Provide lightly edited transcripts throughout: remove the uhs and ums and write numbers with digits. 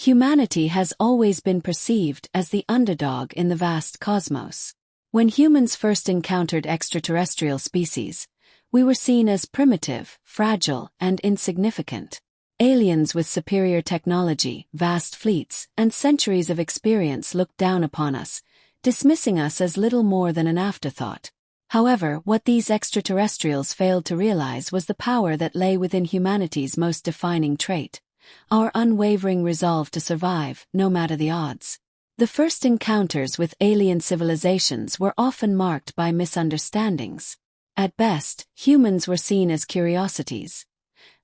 Humanity has always been perceived as the underdog in the vast cosmos. When humans first encountered extraterrestrial species, we were seen as primitive, fragile, and insignificant. Aliens with superior technology, vast fleets, and centuries of experience looked down upon us, dismissing us as little more than an afterthought. However, what these extraterrestrials failed to realize was the power that lay within humanity's most defining trait: our unwavering resolve to survive, no matter the odds. The first encounters with alien civilizations were often marked by misunderstandings. At best, humans were seen as curiosities.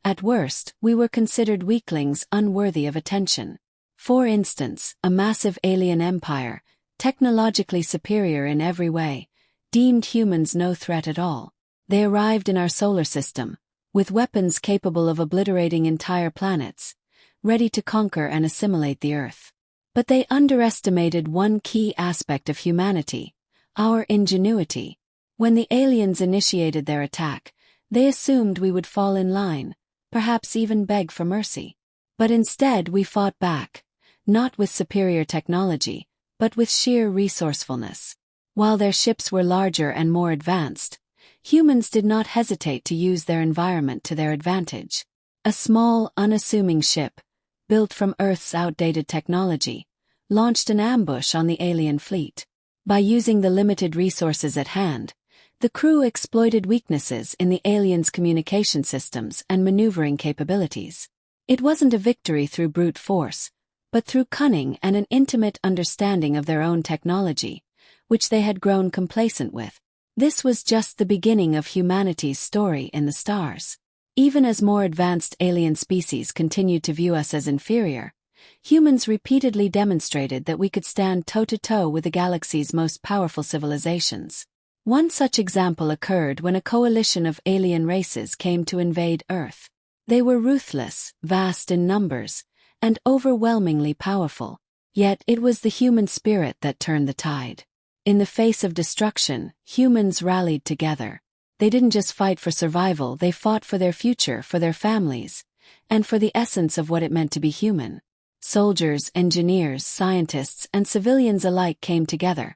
At worst, we were considered weaklings unworthy of attention. For instance, a massive alien empire, technologically superior in every way, deemed humans no threat at all. They arrived in our solar system, with weapons capable of obliterating entire planets, ready to conquer and assimilate the Earth. But they underestimated one key aspect of humanity: our ingenuity. When the aliens initiated their attack, they assumed we would fall in line, perhaps even beg for mercy. But instead we fought back, not with superior technology, but with sheer resourcefulness. While their ships were larger and more advanced, humans did not hesitate to use their environment to their advantage. A small, unassuming ship, built from Earth's outdated technology, launched an ambush on the alien fleet. By using the limited resources at hand, the crew exploited weaknesses in the aliens' communication systems and maneuvering capabilities. It wasn't a victory through brute force, but through cunning and an intimate understanding of their own technology, which they had grown complacent with. This was just the beginning of humanity's story in the stars. Even as more advanced alien species continued to view us as inferior, humans repeatedly demonstrated that we could stand toe-to-toe with the galaxy's most powerful civilizations. One such example occurred when a coalition of alien races came to invade Earth. They were ruthless, vast in numbers, and overwhelmingly powerful. Yet it was the human spirit that turned the tide. In the face of destruction, humans rallied together. They didn't just fight for survival, they fought for their future, for their families, and for the essence of what it meant to be human. Soldiers, engineers, scientists, and civilians alike came together,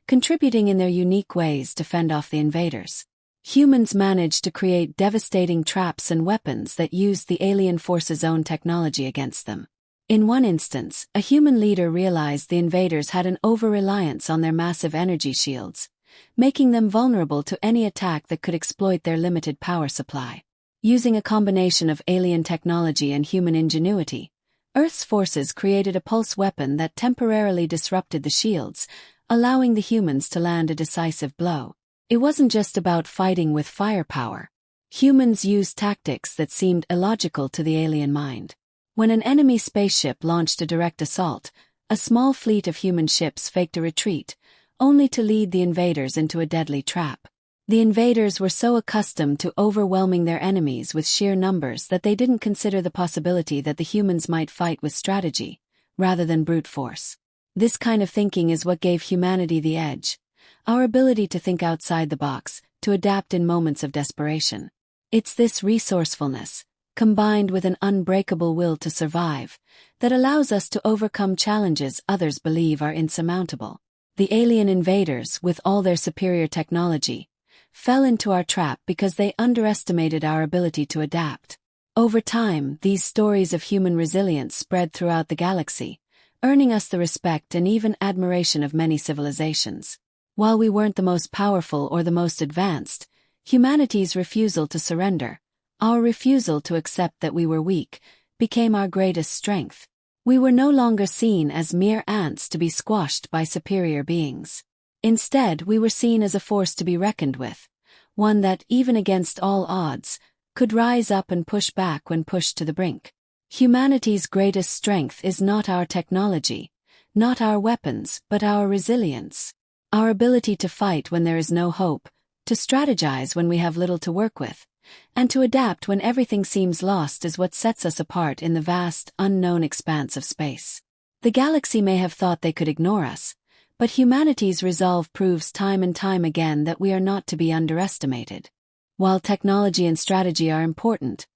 contributing in their unique ways to fend off the invaders. Humans managed to create devastating traps and weapons that used the alien force's own technology against them. In one instance, a human leader realized the invaders had an over-reliance on their massive energy shields, making them vulnerable to any attack that could exploit their limited power supply. Using a combination of alien technology and human ingenuity, Earth's forces created a pulse weapon that temporarily disrupted the shields, allowing the humans to land a decisive blow. It wasn't just about fighting with firepower. Humans used tactics that seemed illogical to the alien mind. When an enemy spaceship launched a direct assault, a small fleet of human ships faked a retreat, only to lead the invaders into a deadly trap. The invaders were so accustomed to overwhelming their enemies with sheer numbers that they didn't consider the possibility that the humans might fight with strategy, rather than brute force. This kind of thinking is what gave humanity the edge: our ability to think outside the box, to adapt in moments of desperation. It's this resourcefulness, combined with an unbreakable will to survive, that allows us to overcome challenges others believe are insurmountable. The alien invaders, with all their superior technology, fell into our trap because they underestimated our ability to adapt. Over time, these stories of human resilience spread throughout the galaxy, earning us the respect and even admiration of many civilizations. While we weren't the most powerful or the most advanced, humanity's refusal to surrender, our refusal to accept that we were weak, became our greatest strength. We were no longer seen as mere ants to be squashed by superior beings. Instead, we were seen as a force to be reckoned with, one that, even against all odds, could rise up and push back when pushed to the brink. Humanity's greatest strength is not our technology, not our weapons, but our resilience. Our ability to fight when there is no hope, to strategize when we have little to work with, and to adapt when everything seems lost is what sets us apart in the vast, unknown expanse of space. The galaxy may have thought they could ignore us, but humanity's resolve proves time and time again that we are not to be underestimated. While technology and strategy are important,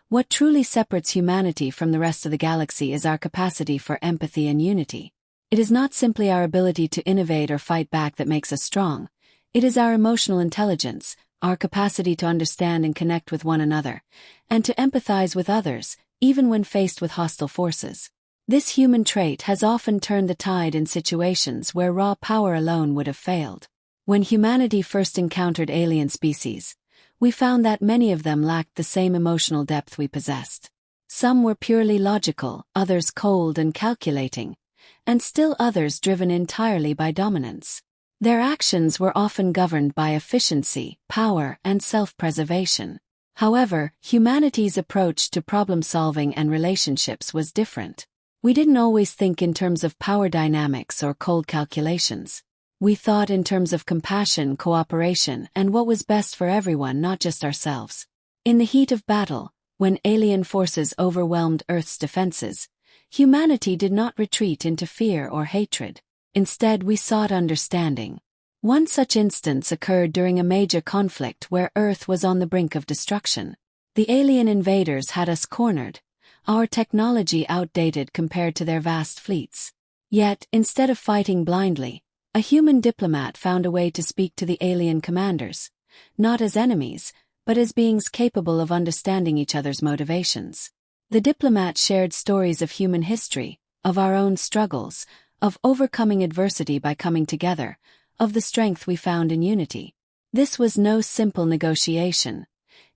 What truly separates humanity from the rest of the galaxy is our capacity for empathy and unity. It is not simply our ability to innovate or fight back that makes us strong. It is our emotional intelligence, our capacity to understand and connect with one another, and to empathize with others, even when faced with hostile forces. This human trait has often turned the tide in situations where raw power alone would have failed. When humanity first encountered alien species, we found that many of them lacked the same emotional depth we possessed. Some were purely logical, others cold and calculating, and still others driven entirely by dominance. Their actions were often governed by efficiency, power, and self-preservation. However, humanity's approach to problem-solving and relationships was different. We didn't always think in terms of power dynamics or cold calculations. We thought in terms of compassion, cooperation, and what was best for everyone, not just ourselves. In the heat of battle, when alien forces overwhelmed Earth's defenses, humanity did not retreat into fear or hatred. Instead, we sought understanding. One such instance occurred during a major conflict where Earth was on the brink of destruction. The alien invaders had us cornered, our technology outdated compared to their vast fleets. Yet, instead of fighting blindly, a human diplomat found a way to speak to the alien commanders, not as enemies, but as beings capable of understanding each other's motivations. The diplomat shared stories of human history, of our own struggles, of overcoming adversity by coming together, of the strength we found in unity. This was no simple negotiation.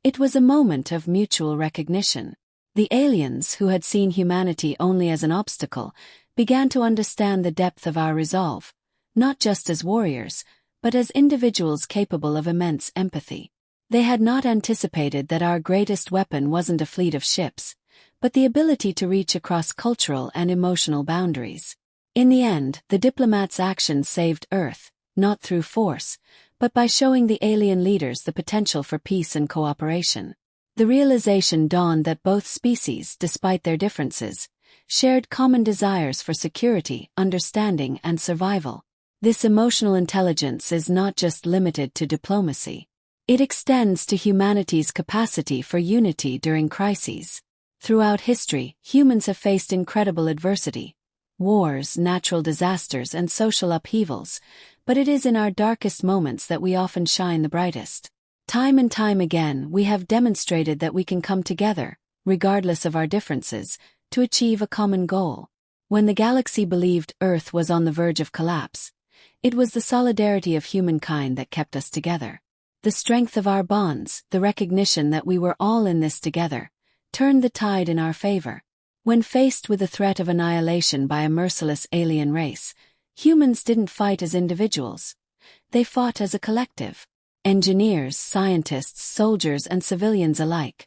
It was a moment of mutual recognition. The aliens, who had seen humanity only as an obstacle, began to understand the depth of our resolve, not just as warriors, but as individuals capable of immense empathy. They had not anticipated that our greatest weapon wasn't a fleet of ships, but the ability to reach across cultural and emotional boundaries. In the end, the diplomat's actions saved Earth, not through force, but by showing the alien leaders the potential for peace and cooperation. The realization dawned that both species, despite their differences, shared common desires for security, understanding, and survival. This emotional intelligence is not just limited to diplomacy. It extends to humanity's capacity for unity during crises. Throughout history, humans have faced incredible adversity. Wars, natural disasters, and social upheavals, but it is in our darkest moments that we often shine the brightest. Time and time again, we have demonstrated that we can come together, regardless of our differences, to achieve a common goal. When the galaxy believed Earth was on the verge of collapse, it was the solidarity of humankind that kept us together. The strength of our bonds, the recognition that we were all in this together, turned the tide in our favor. When faced with the threat of annihilation by a merciless alien race, humans didn't fight as individuals. They fought as a collective. Engineers, scientists, soldiers, and civilians alike.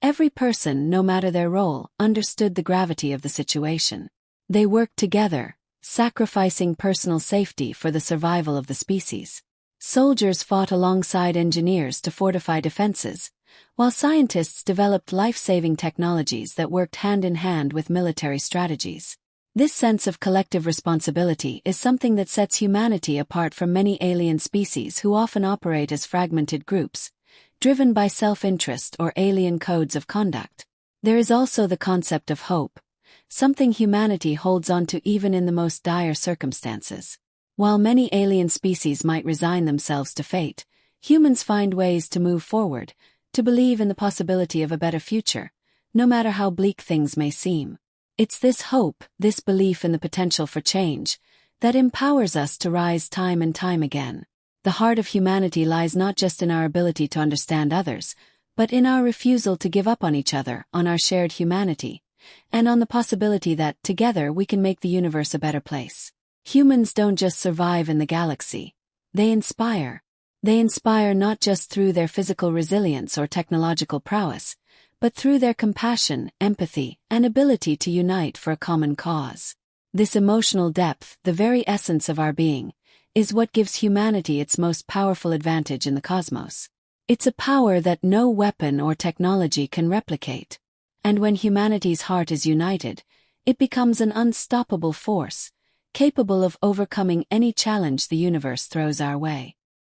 Every person, no matter their role, understood the gravity of the situation. They worked together, sacrificing personal safety for the survival of the species. Soldiers fought alongside engineers to fortify defenses, while scientists developed life-saving technologies that worked hand in hand with military strategies. This sense of collective responsibility is something that sets humanity apart from many alien species who often operate as fragmented groups, driven by self-interest or alien codes of conduct. There is also the concept of hope, something humanity holds on to even in the most dire circumstances. While many alien species might resign themselves to fate, humans find ways to move forward, to believe in the possibility of a better future, no matter how bleak things may seem. It's this hope, this belief in the potential for change, that empowers us to rise time and time again. The heart of humanity lies not just in our ability to understand others, but in our refusal to give up on each other, on our shared humanity, and on the possibility that, together, we can make the universe a better place. Humans don't just survive in the galaxy. They inspire. They inspire not just through their physical resilience or technological prowess, but through their compassion, empathy, and ability to unite for a common cause. This emotional depth, the very essence of our being, is what gives humanity its most powerful advantage in the cosmos. It's a power that no weapon or technology can replicate. And when humanity's heart is united, it becomes an unstoppable force, capable of overcoming any challenge the universe throws our way.